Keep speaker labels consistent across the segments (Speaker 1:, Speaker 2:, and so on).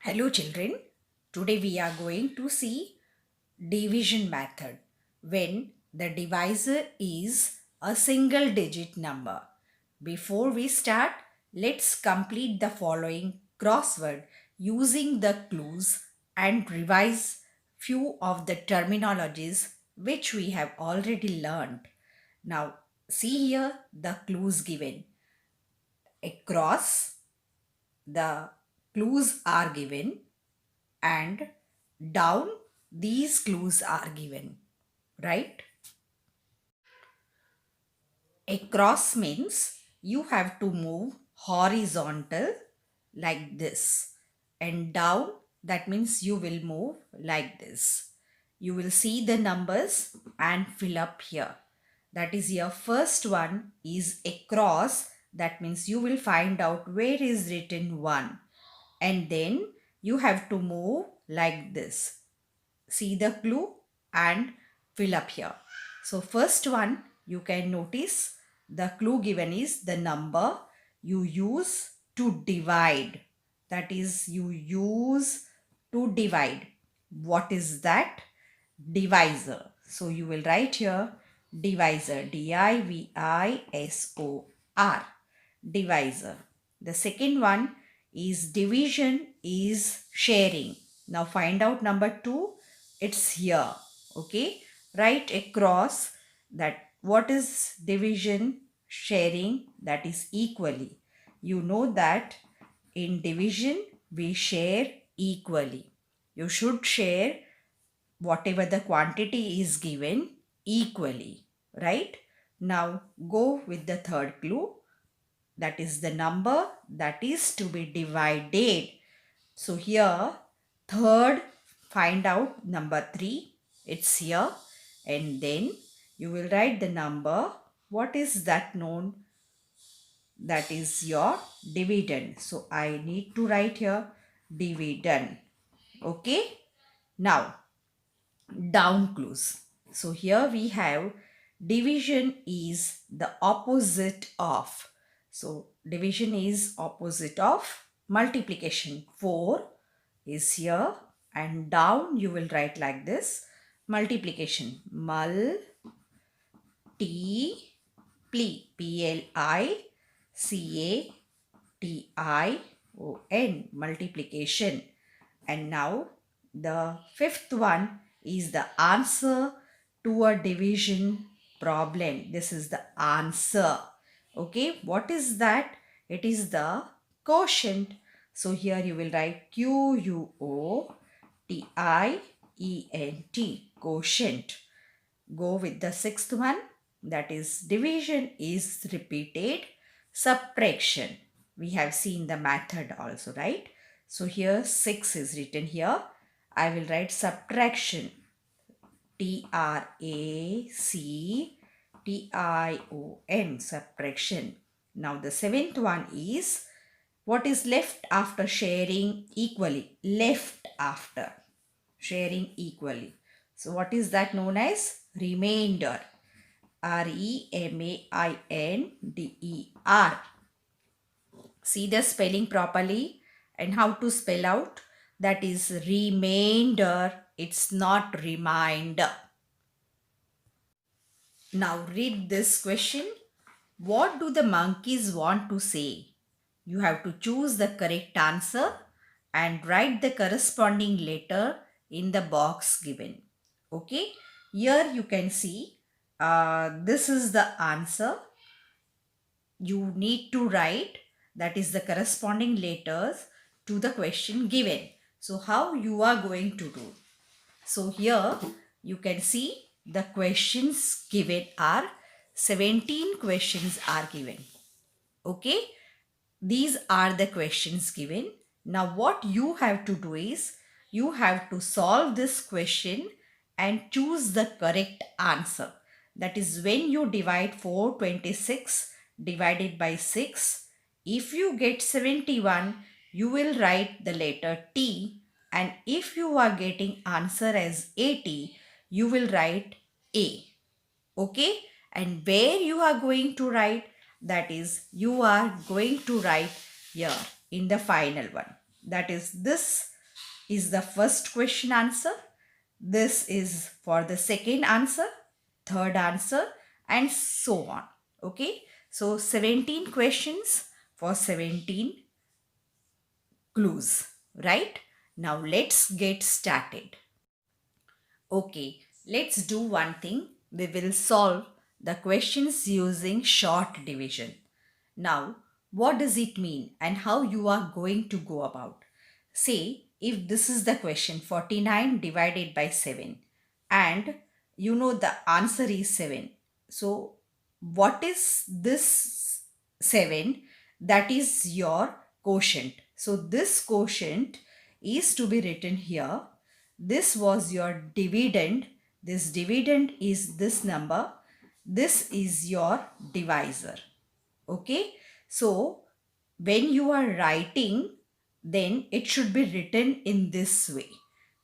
Speaker 1: Hello children, today we are going to see division method when the divisor is a single digit number. Before we start, let's complete the following crossword using the clues and revise few of the terminologies which we have already learned. Now see here the clues given. Across the clues are given and down these clues are given, right? Across means you have to move horizontal like this, and down that means you will move like this. You will see the numbers and fill up here. That is, your first one is across, that means you will find out where is written 1, and then you have to move like this. See the clue and fill up here. So first one, you can notice the clue given is the number you use to divide. That is, you use to divide. What is that? Divisor. So you will write here divisor, divisor, divisor. The second one is division is sharing. Now find out number 2. It's here. Okay. Write across that what is division sharing, that is equally. You know that in division we share equally. You should share whatever the quantity is given equally, right? Now go with the third clue, that is the number that is to be divided. So here third, find out number 3, it's here, and then you will write the number. What is that known? That is your dividend. So I need to write here dividend. Okay. Now down clues. So here we have division is the opposite of. So division is opposite of multiplication. 4 is here, and down you will write like this, multiplication. Plication, multiplication. And now the fifth one is the answer to a division problem. This is the answer. Okay, what is that? It is the quotient. So here you will write QUOTIENT, quotient. Go with the sixth one, that is division is repeated subtraction. We have seen the method also, right? So here 6 is written here. I will write subtraction, TRACTION, subtraction. Now the seventh one is what is left after sharing equally. Left after sharing equally. So what is that known as? Remainder. REMAINDER. See the spelling properly and how to spell out. That is remainder. It's not reminder. Now read this question. What do the monkeys want to say? You have to choose the correct answer and write the corresponding letter in the box given. Okay. Here you can see this is the answer. You need to write, that is the corresponding letters to the question given. So how you are going to do? So here you can see the questions given are 17 questions are given. Okay, these are the questions given. Now what you have to do is you have to solve this question and choose the correct answer. That is, when you divide 426 divided by 6, if you get 71, you will write the letter T, and if you are getting answer as 80, you will write A. Okay, and where you are going to write, that is you are going to write here in the final one. That is this is the first question answer. This is for the second answer, third answer, and so on. Okay. So 17 questions for 17 clues, right? Now let's get started. Okay, let's do one thing. We will solve the questions using short division. Now, what does it mean and how you are going to go about? Say, if this is the question 49 divided by 7 and you know the answer is 7. So, what is this 7? That is your quotient. So, this quotient is to be written here. This was your dividend. This dividend is this number. This is your divisor. Okay. So when you are writing, then it should be written in this way.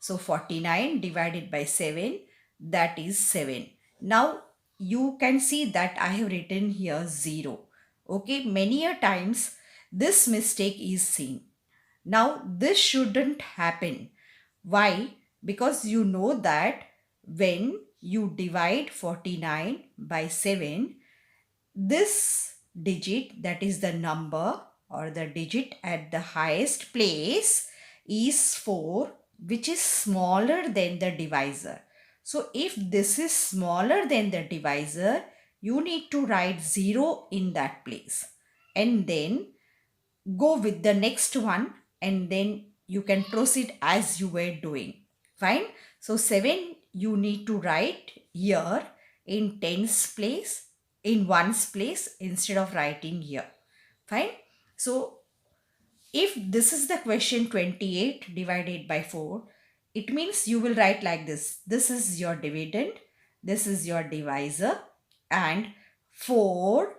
Speaker 1: So 49 divided by 7, that is 7. Now you can see that I have written here 0. Okay. Many a times this mistake is seen. Now this shouldn't happen. Why? Because you know that when you divide 49 by 7, this digit, that is the number or the digit at the highest place, is 4, which is smaller than the divisor. So if this is smaller than the divisor, you need to write 0 in that place and then go with the next one, and then you can proceed as you were doing. Fine. So 7 you need to write here in tens place, in ones place, instead of writing here. Fine. So if this is the question 28 divided by 4, it means you will write like this. This is your dividend, this is your divisor, and 4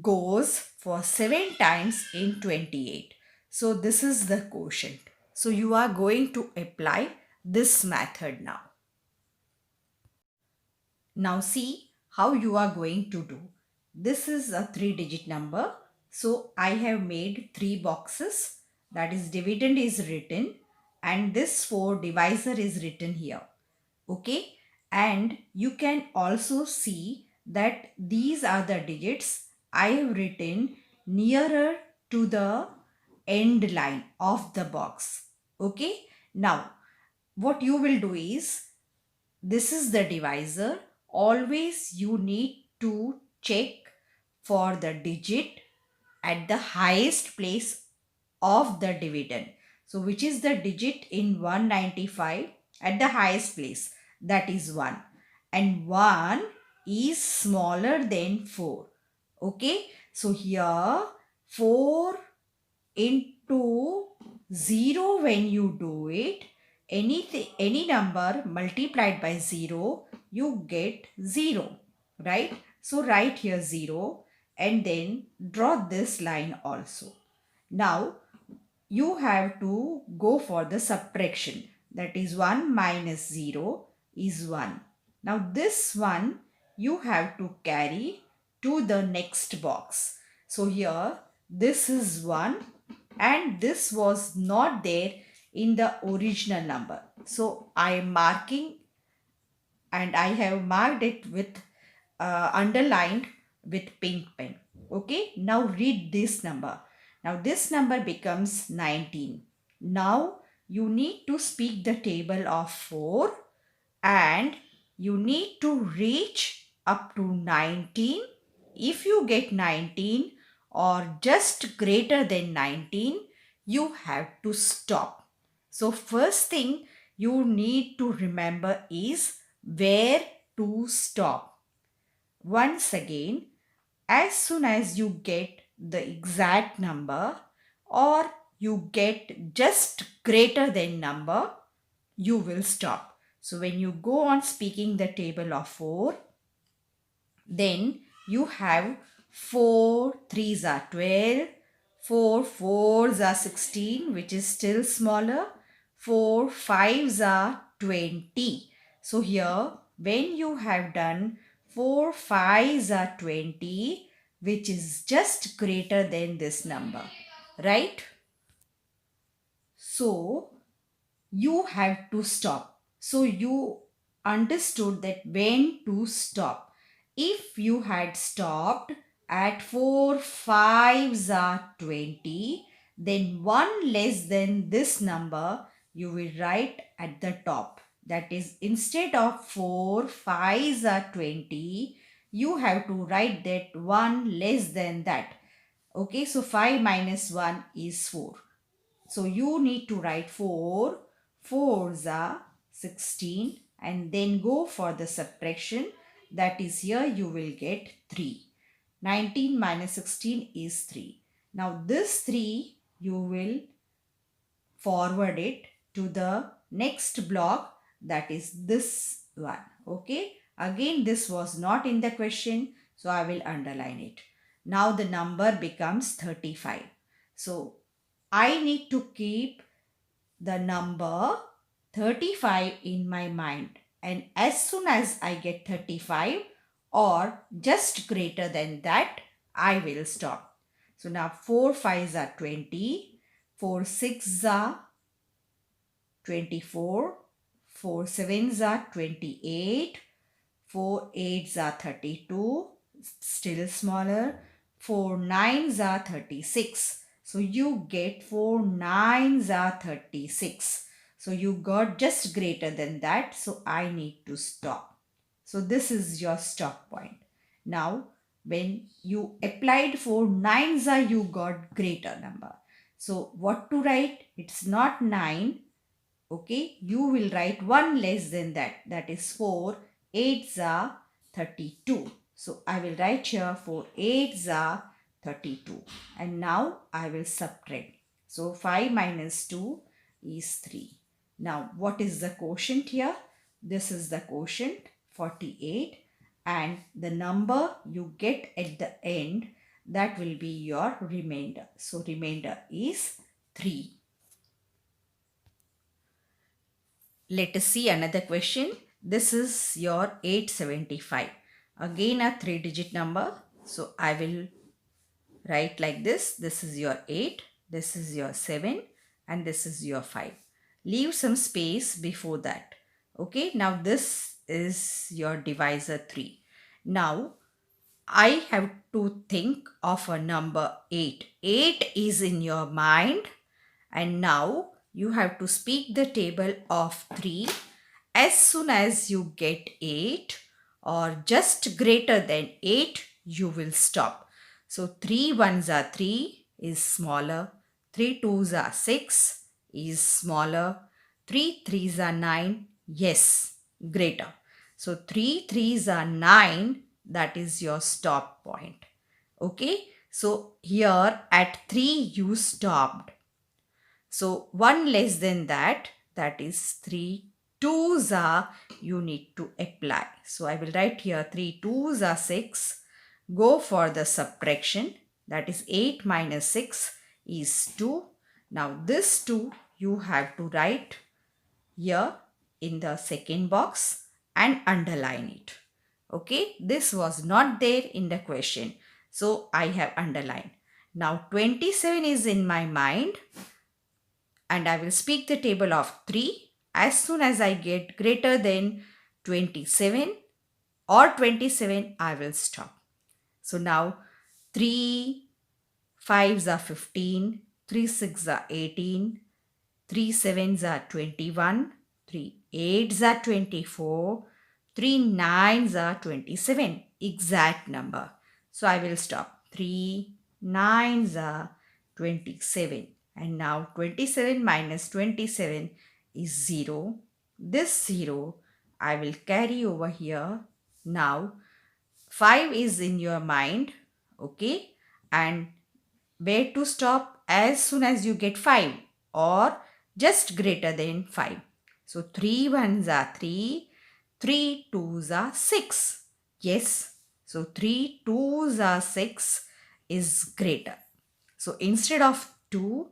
Speaker 1: goes for 7 times in 28. So this is the quotient. So you are going to apply this method now. Now see how you are going to do. This is a 3-digit number. So I have made 3 boxes. That is, dividend is written and this 4 divisor is written here. Okay. And you can also see that these are the digits I have written nearer to the end line of the box. Okay. Now what you will do is, this is the divisor. Always you need to check for the digit at the highest place of the dividend. So which is the digit in 195 at the highest place? That is 1. And 1 is smaller than 4. Okay. So here 4 into 0, when you do it, any number multiplied by 0, you get 0, right? So write here 0 and then draw this line also. Now you have to go for the subtraction. That is 1 minus 0 is 1. Now this one you have to carry to the next box. So here this is 1 and this was not there in the original number. So I am marking, and I have marked it with underlined with pink pen. Okay. Now read this number. Now this number becomes 19. Now you need to speak the table of 4 and you need to reach up to 19. If you get 19 or just greater than 19, you have to stop. So first thing you need to remember is where to stop. Once again, as soon as you get the exact number or you get just greater than number, you will stop. So when you go on speaking the table of 4, then you have 4 3s are 12, 4 4s are 16, which is still smaller, 4 5s are 20. So here when you have done 4 5s are 20, which is just greater than this number, right? So you have to stop. So you understood that when to stop. If you had stopped at 4 5s are 20, then 1 less than this number you will write at the top. That is, instead of 4 5s are 20, you have to write that 1 less than that. Okay, so 5 minus 1 is 4. So you need to write 4, 4s are 16, and then go for the subtraction. That is, here you will get 3. 19 minus 16 is 3. Now this 3 you will forward it to the next block, that is this one. Okay, again this was not in the question, so I will underline it. Now the number becomes 35. So I need to keep the number 35 in my mind, and as soon as I get 35 or just greater than that, I will stop. So now 4 5s are 20, 4 6s are 24, 4 7s are 28, 4 8s are 32, still smaller, 4 9s are 36. So you get 4 9s are 36. So you got just greater than that. So I need to stop. So this is your stop point. Now when you applied 4 9s are, you got greater number. So what to write? It's not 9. Okay, you will write 1 less than that. That is 4 8s are 32. So I will write here 4 8s are 32. And now I will subtract. So 5 minus 2 is 3. Now what is the quotient here? This is the quotient, 48. And the number you get at the end, that will be your remainder. So remainder is 3. Let us see another question. This is your 875. Again a 3-digit number. So I will write like this. This is your 8, this is your 7, and this is your 5. Leave some space before that. Okay, now this is your divisor 3. Now I have to think of a number 8. 8 is in your mind, and now you have to speak the table of 3. As soon as you get 8 or just greater than 8, you will stop. So 3 1s are 3 is smaller, 3 2s are 6 is smaller, 3 3s are 9, yes, greater. So 3 3s are 9, that is your stop point. Okay, so here at 3 you stopped. So 1 less than that, that is 3 2s are, you need to apply. So I will write here 3 2s are 6. Go for the subtraction, that is 8 minus 6 is 2. Now this 2 you have to write here in the second box and underline it. Okay, this was not there in the question, so I have underlined. Now 27 is in my mind, and I will speak the table of 3. As soon as I get greater than 27 or 27, I will stop. So now 3 5s are 15, 3 6s are 18, 3 7s are 21, 3 8s are 24, 3 9s are 27. Exact number. So I will stop. 3 9s are 27. And now 27 minus 27 is 0. This 0 I will carry over here. Now 5 is in your mind. Okay. And where to stop? As soon as you get 5 or just greater than 5. So 3 1s are 3. 3 2s are 6. Yes. So 3 2s are 6 is greater. So instead of 2,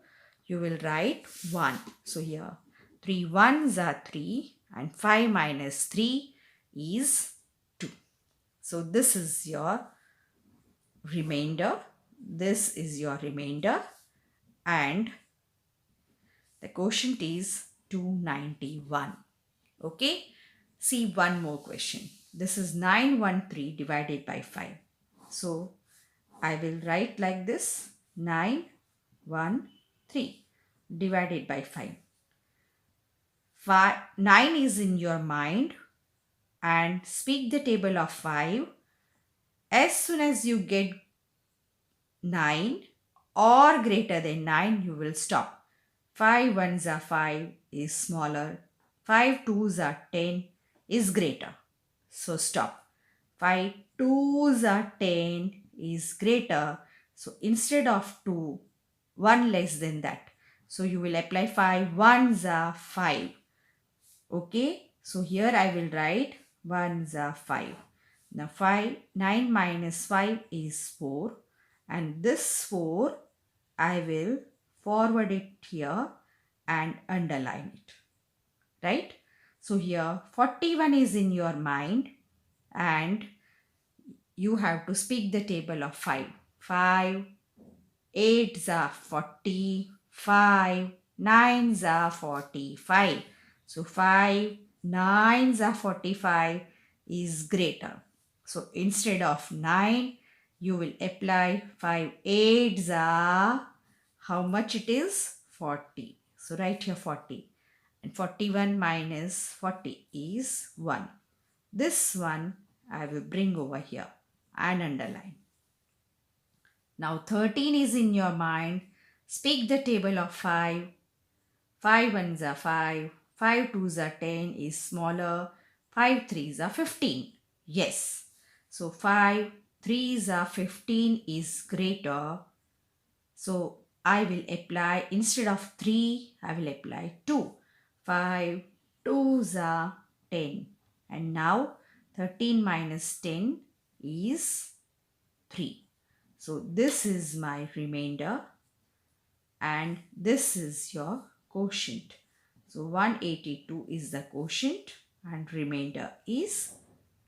Speaker 1: you will write 1. So here 3 1s are 3 and 5 minus 3 is 2. So this is your remainder. This is your remainder, and the quotient is 291. Okay. See one more question. This is 913 divided by 5. So I will write like this: 913 divided by 5. 9 is in your mind and speak the table of 5. As soon as you get 9 or greater than 9, you will stop. 5 ones are 5 is smaller. 5 twos are 10 is greater. So stop. 5 twos are 10 is greater. So instead of 2, 1 less than that. So you will apply 5 ones are 5. Okay. So here I will write ones are 5. Now 9 minus 5 is 4. And this 4 I will forward it here and underline it. Right? So here 41 is in your mind and you have to speak the table of 5. 5 8s are 40, 5 9s are 45. So 5 9s are 45 is greater. So instead of 9, you will apply 5 8s are, how much it is? 40. So write here 40. And 41 minus 40 is 1. This one I will bring over here and underline. Now 13 is in your mind. Speak the table of 5. 5 ones are 5. 5 twos are 10 is smaller. 5 threes are 15. Yes. So 5 threes are 15 is greater. So I will apply, instead of 3, I will apply 2. 5 twos are 10. And now 13 minus 10 is 3. So this is my remainder and this is your quotient. So 182 is the quotient and remainder is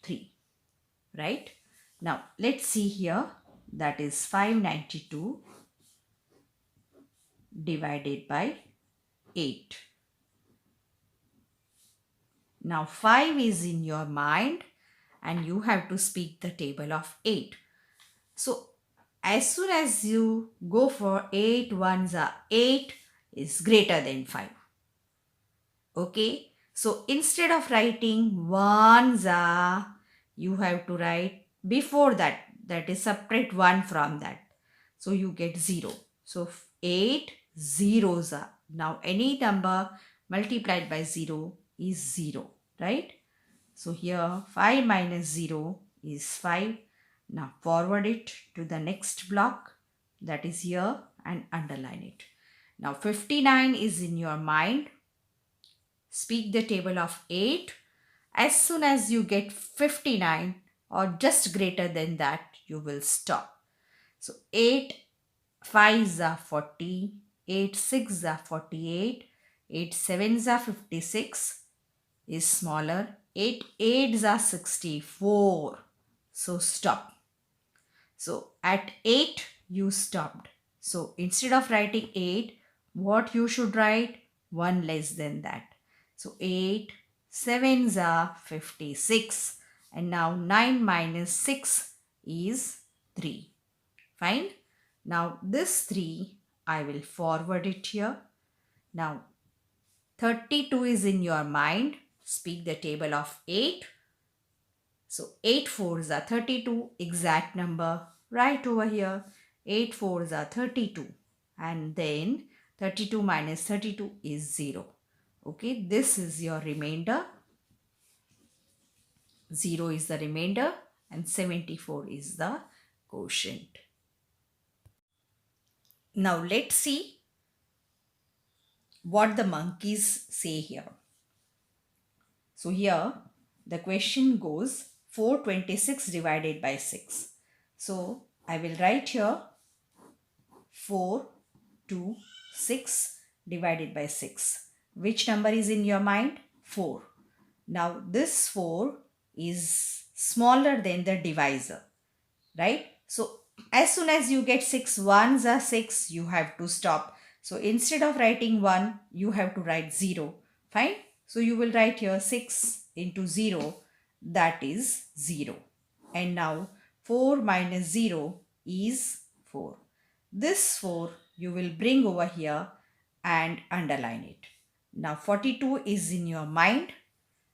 Speaker 1: 3. Right? Now let's see here, that is 592 divided by 8. Now 5 is in your mind and you have to speak the table of 8. So as soon as you go for 8 ones are 8 is greater than 5. Okay. So instead of writing ones are, you have to write before that, that is subtract 1 from that. So you get 0. So 8 zeros are. Now any number multiplied by 0 is 0. Right? So here 5 minus 0 is 5. Now forward it to the next block, that is here, and underline it. Now 59 is in your mind. Speak the table of 8. As soon as you get 59 or just greater than that, you will stop. So 8 5s are 40, 8 6s are 48, 8 7s are 56 is smaller, 8 8s are 64. So stop. So at 8 you stopped. So instead of writing 8, what you should write? 1 less than that. So 8 7s are 56 and now 9 minus 6 is 3. Fine. Now this 3 I will forward it here. Now 32 is in your mind. Speak the table of 8. So 8 4s are 32, exact number right over here. 8 4s are 32 and then 32 minus 32 is 0. Okay, this is your remainder. 0 is the remainder and 74 is the quotient. Now let's see what the monkeys say here. So here the question goes 426 divided by 6. So I will write here 4 2 6 divided by 6. Which number is in your mind? 4. Now this 4 is smaller than the divisor, right? So as soon as you get 6 ones are 6, you have to stop. So instead of writing 1, you have to write 0. Fine. So you will write here 6 into 0, that is 0. And now 4 minus 0 is 4. This 4 you will bring over here and underline it. Now 42 is in your mind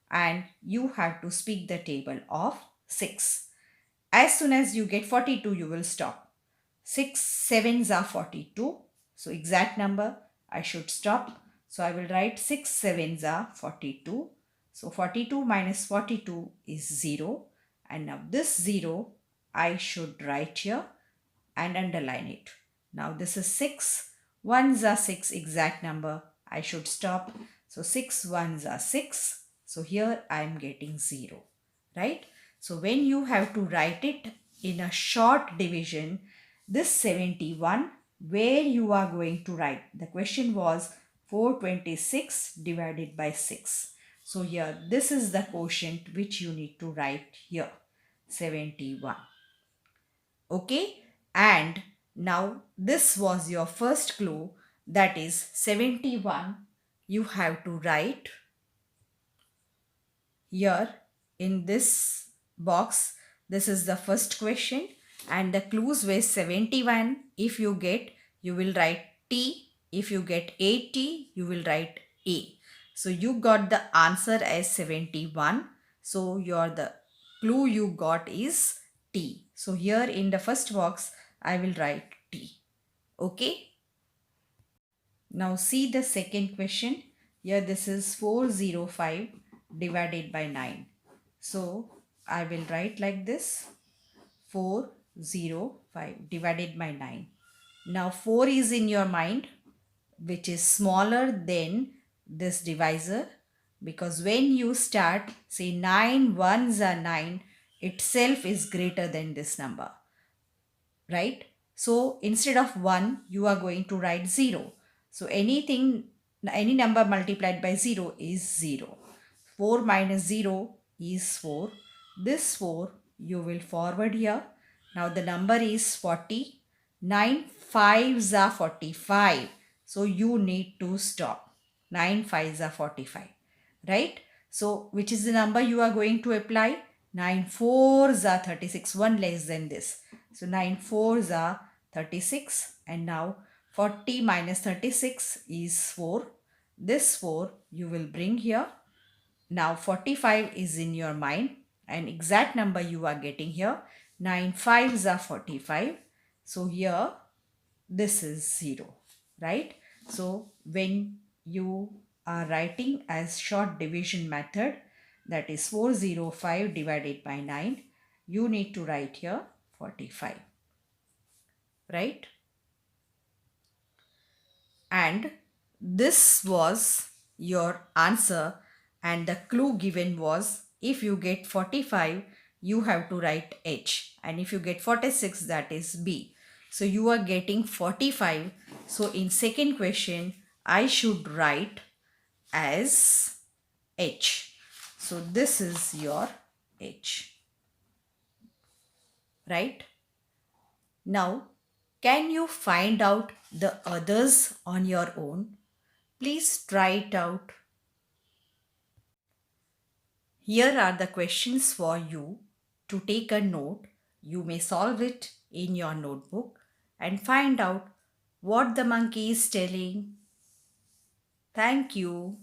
Speaker 1: and you have to speak the table of 6. As soon as you get 42, you will stop. 6 sevens are 42. So exact number, I should stop. So I will write 6 sevens are 42. So 42 minus 42 is 0. And now this 0, I should write here and underline it. Now this is 6. Ones are 6 exact number. I should stop. So 6 ones are 6. So here I am getting 0. Right? So when you have to write it in a short division, this 71, where you are going to write? The question was 426 divided by 6. So here this is the quotient which you need to write here, 71. Okay, and now this was your first clue, that is 71. You have to write here in this box. This is the first question and the clues were 71. If you get, you will write T. If you get 80, you will write A. So you got the answer as 71. So the clue you got is T. So here in the first box, I will write T. Okay. Now see the second question. Here this is 405 divided by 9. So I will write like this, 405 divided by 9. Now 4 is in your mind, which is smaller than this divisor, because when you start, say 9 ones are 9, itself is greater than this number, right? So instead of 1, you are going to write 0. So any number multiplied by 0 is 0. 4 minus 0 is 4. This 4 you will forward here. Now the number is 40. 9 fives are 45. So you need to stop. 9 fives are 45. Right? So which is the number you are going to apply? 9 fours are 36. One less than this. So 9 fours are 36. And now 40 minus 36 is 4. This 4 you will bring here. Now 45 is in your mind and exact number you are getting here. 9 fives are 45. So here this is 0, right? So when you are writing as short division method, that is 405 divided by 9, you need to write here 45, right? And this was your answer, and the clue given was if you get 45, you have to write H, and if you get 46, that is B. So you are getting 45. So in second question, I should write as H. So this is your H, right? Now, can you find out the others on your own? Please try it out. Here are the questions for you to take a note. You may solve it in your notebook and find out what the monkey is telling. Thank you.